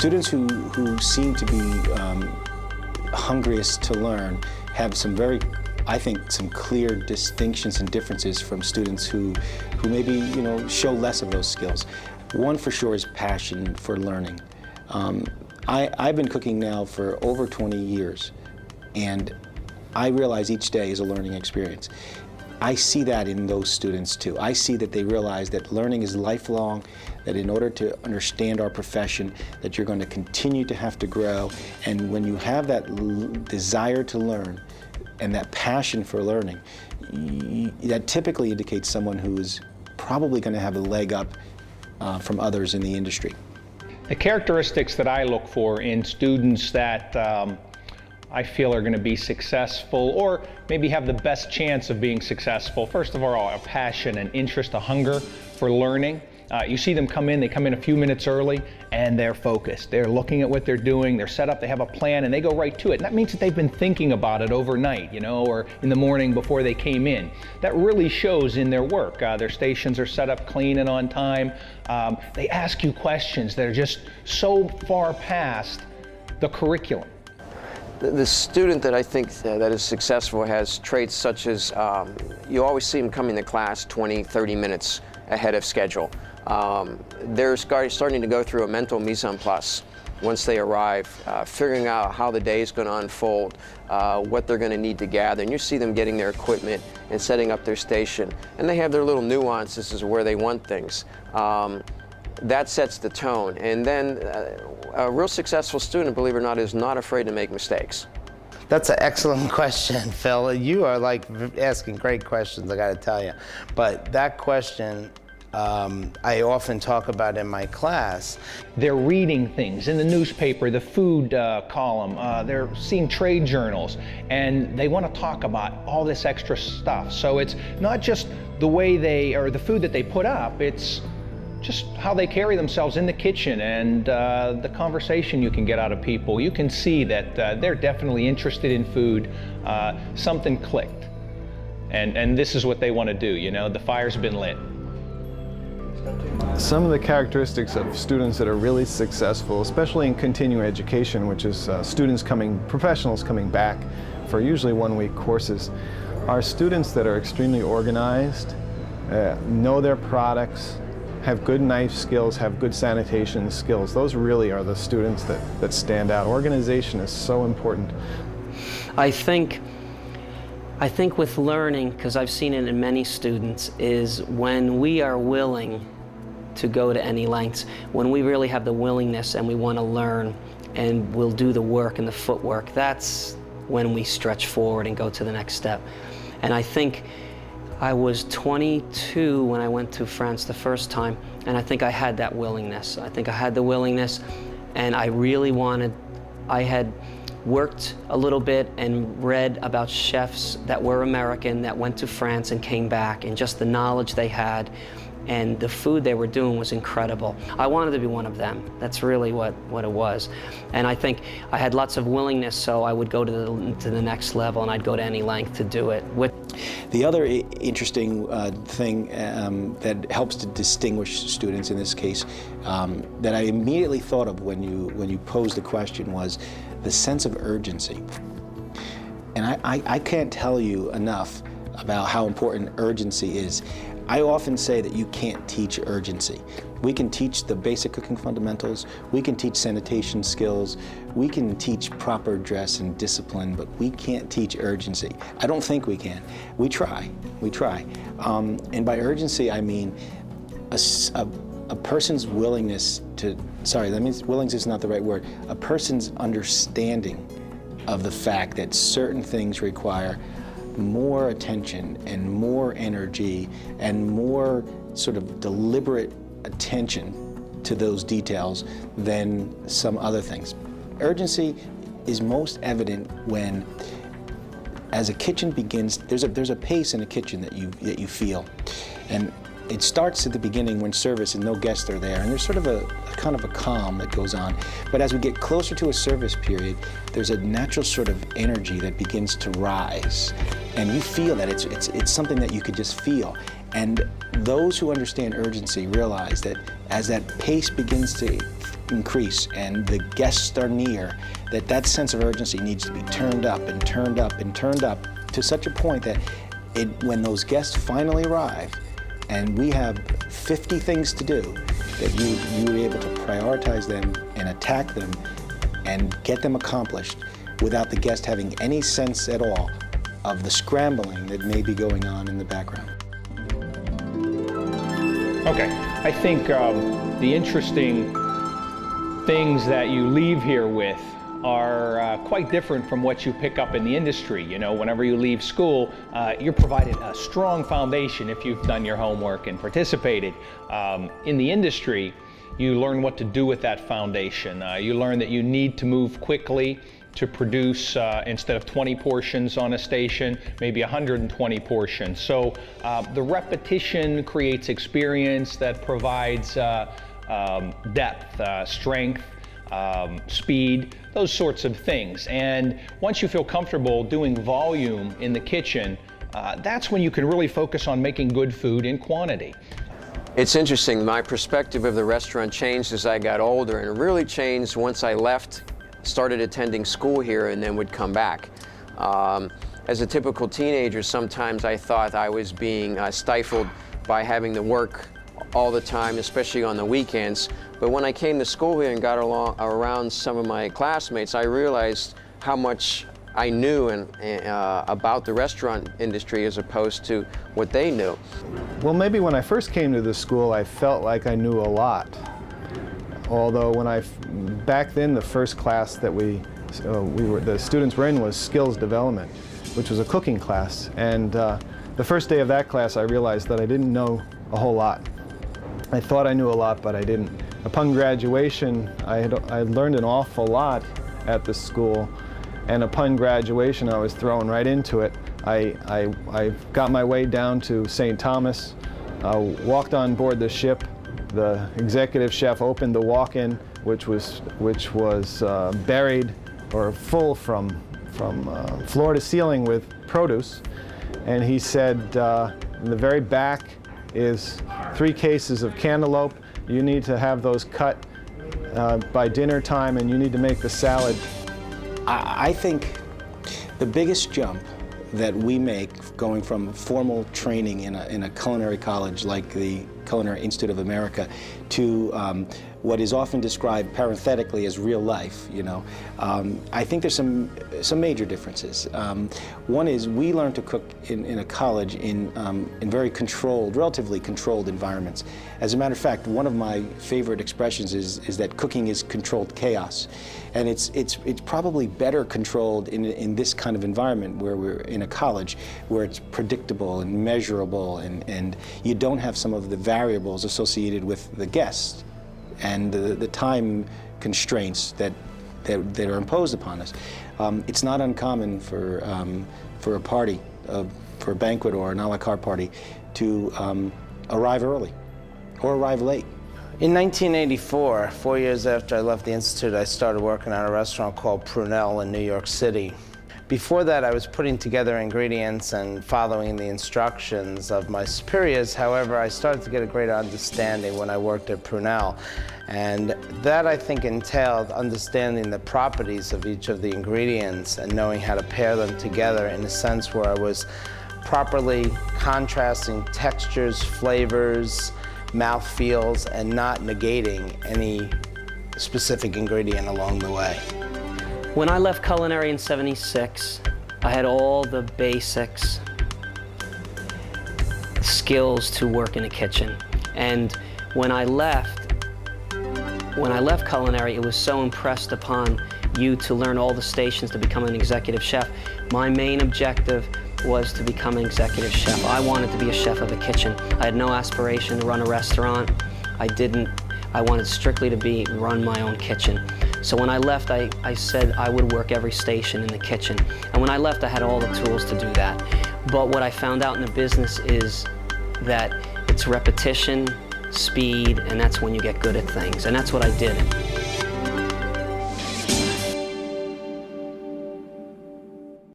students who seem to be hungriest to learn have some very, I think, some clear distinctions and differences from students who maybe, show less of those skills. One for sure is passion for learning. I've been cooking now for over 20 years, and I realize each day is a learning experience. I see that in those students too. I see that they realize that learning is lifelong, that in order to understand our profession, that you're going to continue to have to grow, and when you have that desire to learn and that passion for learning, that typically indicates someone who is probably going to have a leg up from others in the industry. The characteristics that I look for in students that I feel are going to be successful, or maybe have the best chance of being successful, first of all, a passion, an interest, a hunger for learning. You see them come in, they come in a few minutes early, and they're focused. They're looking at what they're doing, they're set up, they have a plan, and they go right to it. And that means that they've been thinking about it overnight, or in the morning before they came in. That really shows in their work. Their stations are set up clean and on time. They ask you questions that are just so far past the curriculum. The student that I think that is successful has traits such as you always see them coming to class 20, 30 minutes ahead of schedule. They're starting to go through a mental mise en place once they arrive, figuring out how the day is going to unfold, what they're going to need to gather. And you see them getting their equipment and setting up their station. And they have their little nuances as to where they want things. That sets the tone. And then a real successful student, believe it or not, is not afraid to make mistakes. That's an excellent question, Phil. You are asking great questions, I gotta tell you. But that question, I often talk about in my class. They're reading things in the newspaper, the food column, they're seeing trade journals, and they want to talk about all this extra stuff. So it's not just the way or the food that they put up, it's just how they carry themselves in the kitchen, and the conversation you can get out of people. You can see that they're definitely interested in food. Something clicked, and this is what they want to do. The fire's been lit. Some of the characteristics of students that are really successful, especially in continuing education, which is professionals coming back for usually one-week courses, are students that are extremely organized, know their products, have good knife skills, have good sanitation skills. Those really are the students that stand out. Organization is so important. I think with learning, because I've seen it in many students, is when we are willing to go to any lengths, when we really have the willingness and we want to learn and we'll do the work and the footwork, that's when we stretch forward and go to the next step. And I think I was 22 when I went to France the first time, and I think I had that willingness. I think I had the willingness, and I really I had worked a little bit and read about chefs that were American that went to France and came back, and just the knowledge they had, and the food they were doing was incredible. I wanted to be one of them. That's really what it was. And I think I had lots of willingness, so I would go to the next level, and I'd go to any length to do it. The other interesting thing that helps to distinguish students in this case that I immediately thought of when you posed the question was the sense of urgency. And I can't tell you enough about how important urgency is. I often say that you can't teach urgency. We can teach the basic cooking fundamentals, we can teach sanitation skills, we can teach proper dress and discipline, but we can't teach urgency. I don't think we can. We try. And by urgency, I mean a person's willingness to, willingness is not the right word, a person's understanding of the fact that certain things require more attention and more energy and more sort of deliberate attention to those details than some other things. Urgency is most evident when, as a kitchen begins, there's a pace in a kitchen that you feel, and it starts at the beginning when service and no guests are there, and there's sort of a kind of a calm that goes on. But as we get closer to a service period, there's a natural sort of energy that begins to rise, and you feel that it's something that you could just feel. And those who understand urgency realize that as that pace begins to increase and the guests are near, that sense of urgency needs to be turned up and turned up and turned up to such a point that when those guests finally arrive and we have 50 things to do, that you were able to prioritize them and attack them and get them accomplished without the guest having any sense at all of the scrambling that may be going on in the background. Okay, I think the interesting things that you leave here with are quite different from what you pick up in the industry. You know, whenever you leave school, you're provided a strong foundation if you've done your homework and participated. In the industry, you learn what to do with that foundation. You learn that you need to move quickly to produce, instead of 20 portions on a station, maybe 120 portions. So the repetition creates experience that provides depth, strength, speed, those sorts of things. And once you feel comfortable doing volume in the kitchen, that's when you can really focus on making good food in quantity. It's interesting, my perspective of the restaurant changed as I got older, and it really changed once I left, started attending school here, and then would come back. As a typical teenager, sometimes I thought I was being stifled by having to work all the time, especially on the weekends. But when I came to school here and got around some of my classmates, I realized how much I knew about the restaurant industry as opposed to what they knew. Well, maybe when I first came to this school, I felt like I knew a lot. Although back then, the first class that the students were in was skills development, which was a cooking class. And the first day of that class, I realized that I didn't know a whole lot. I thought I knew a lot, but I didn't. Upon graduation, I learned an awful lot at the school. And upon graduation, I was thrown right into it. I got my way down to St. Thomas, walked on board the ship. The executive chef opened the walk-in, which was buried or full from floor to ceiling with produce. And he said, in the very back is 3 cases of cantaloupe. You need to have those cut by dinner time, and you need to make the salad. I think the biggest jump that we make going from formal training in a culinary college like the Culinary Institute of America to what is often described parenthetically as real life, you know, I think there's some major differences. One is we learn to cook in a college in very controlled, relatively controlled environments. As a matter of fact, one of my favorite expressions is that cooking is controlled chaos. And it's probably better controlled in this kind of environment where we're in a college, where it's predictable and measurable, and you don't have some of the variables associated with the guests and the time constraints that are imposed upon us. It's not uncommon for a party, for a banquet or an a la carte party, to arrive early or arrive late. In 1984, 4 years after I left the Institute, I started working at a restaurant called Prunell in New York City. Before that, I was putting together ingredients and following the instructions of my superiors. However, I started to get a greater understanding when I worked at Prunell. And that, I think, entailed understanding the properties of each of the ingredients and knowing how to pair them together in a sense where I was properly contrasting textures, flavors, mouthfeels, and not negating any specific ingredient along the way. When I left culinary in '76, I had all the basics skills to work in a kitchen. And when I left culinary, it was so impressed upon you to learn all the stations to become an executive chef. My main objective was to become an executive chef. I wanted to be a chef of a kitchen. I had no aspiration to run a restaurant. I wanted strictly to run my own kitchen. So when I left, I said I would work every station in the kitchen. And when I left, I had all the tools to do that. But what I found out in the business is that it's repetition, speed, and that's when you get good at things. And that's what I did.